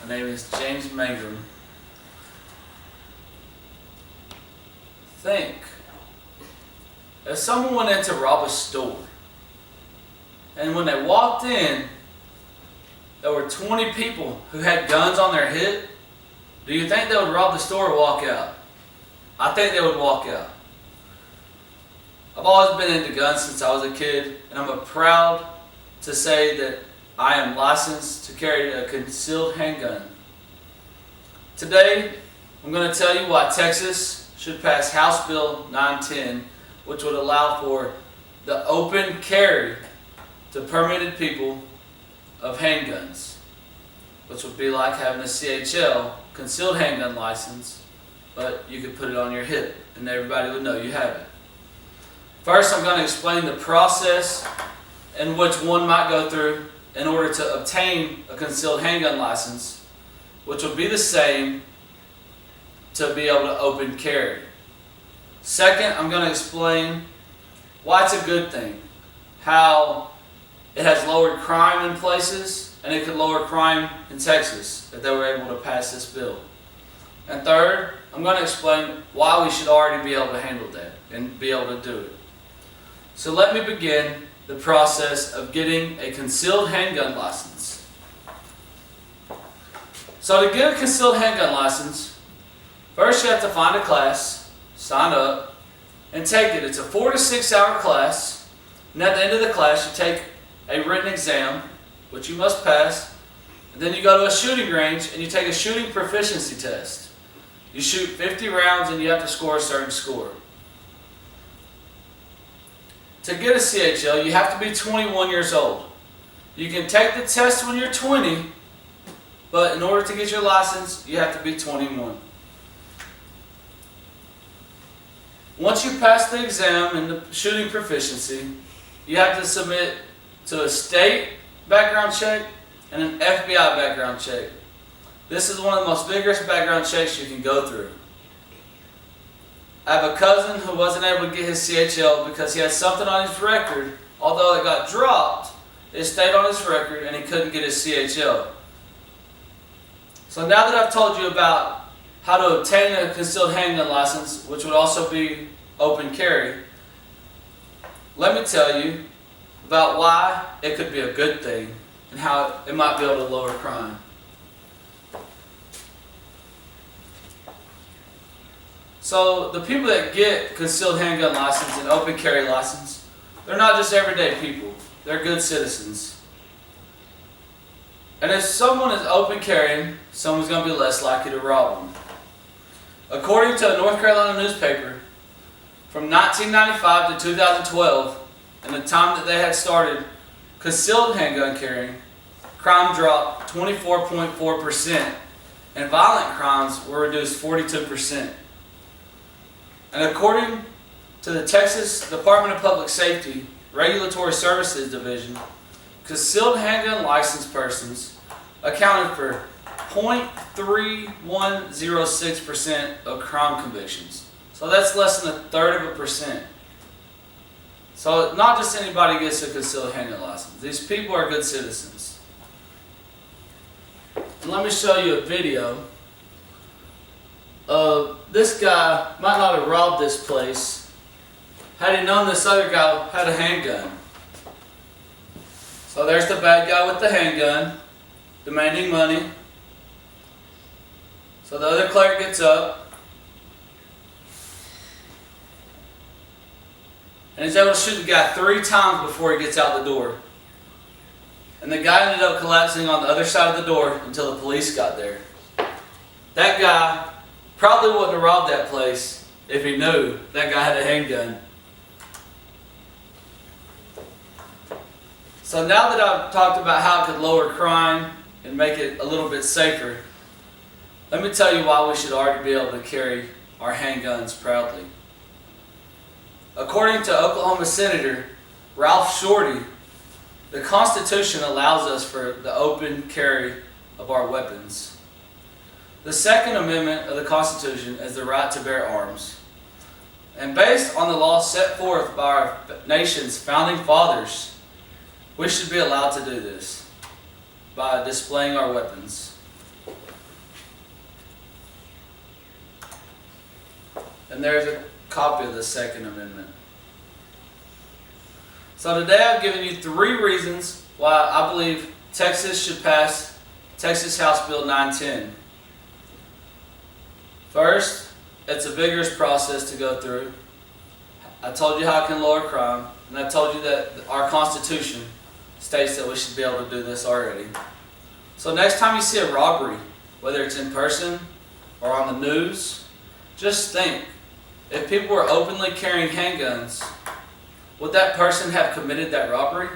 My name is James Mangrum. Think, if someone went in to rob a store, and when they walked in, there were 20 people who had guns on their hip, do you think they would rob the store or walk out? I think they would walk out. I've always been into guns since I was a kid, and I'm proud to say that I am licensed to carry a concealed handgun. Today, I'm going to tell you why Texas should pass House Bill 910, which would allow for the open carry to permitted people of handguns, which would be like having a CHL, concealed handgun license, but you could put it on your hip and everybody would know you have it. First, I'm going to explain the process in which one might go through in order to obtain a concealed handgun license, which would be the same to be able to open carry. Second, I'm going to explain why it's a good thing, how it has lowered crime in places, and it could lower crime in Texas if they were able to pass this bill. And third, I'm going to explain why we should already be able to handle that and be able to do it. So let me begin the process of getting a concealed handgun license. So to get a concealed handgun license, first you have to find a class, sign up, and take it. It's a 4 to 6 hour class, and at the end of the class you take a written exam, which you must pass, and then you go to a shooting range and you take a shooting proficiency test. You shoot 50 rounds and you have to score a certain score. To get a CHL, you have to be 21 years old. You can take the test when you're 20, but in order to get your license, you have to be 21. Once you pass the exam and the shooting proficiency, you have to submit to a state background check and an FBI background check. This is one of the most vigorous background checks you can go through. I have a cousin who wasn't able to get his CHL because he had something on his record. Although it got dropped, it stayed on his record and he couldn't get his CHL. So now that I've told you about how to obtain a concealed handgun license, which would also be open carry, let me tell you about why it could be a good thing and how it might be able to lower crime. So the people that get concealed handgun license and open carry license, they're not just everyday people. They're good citizens. And if someone is open carrying, someone's going to be less likely to rob them. According to a North Carolina newspaper, from 1995 to 2012, in the time that they had started concealed handgun carrying, crime dropped 24.4%, and violent crimes were reduced 42%. And according to the Texas Department of Public Safety Regulatory Services Division, concealed handgun licensed persons accounted for 0.3106% of crime convictions. So that's less than 1/3%. So not just anybody gets a concealed handgun license. These people are good citizens. And let me show you a video. This guy might not have robbed this place had he known this other guy had a handgun. So there's the bad guy with the handgun demanding money. So the other clerk gets up and he's able to shoot the guy 3 times before he gets out the door. And the guy ended up collapsing on the other side of the door until the police got there. That guy probably wouldn't have robbed that place if he knew that guy had a handgun. So now that I've talked about how it could lower crime and make it a little bit safer, let me tell you why we should already be able to carry our handguns proudly. According to Oklahoma Senator Ralph Shorty, the Constitution allows us for the open carry of our weapons. The Second Amendment of the Constitution is the right to bear arms. And based on the law set forth by our nation's founding fathers, we should be allowed to do this by displaying our weapons. And there's a copy of the Second Amendment. So today I've given you 3 reasons why I believe Texas should pass Texas House Bill 910. First, it's a vigorous process to go through. I told you how it can lower crime, and I told you that our Constitution states that we should be able to do this already. So next time you see a robbery, whether it's in person or on the news, just think, if people were openly carrying handguns, would that person have committed that robbery?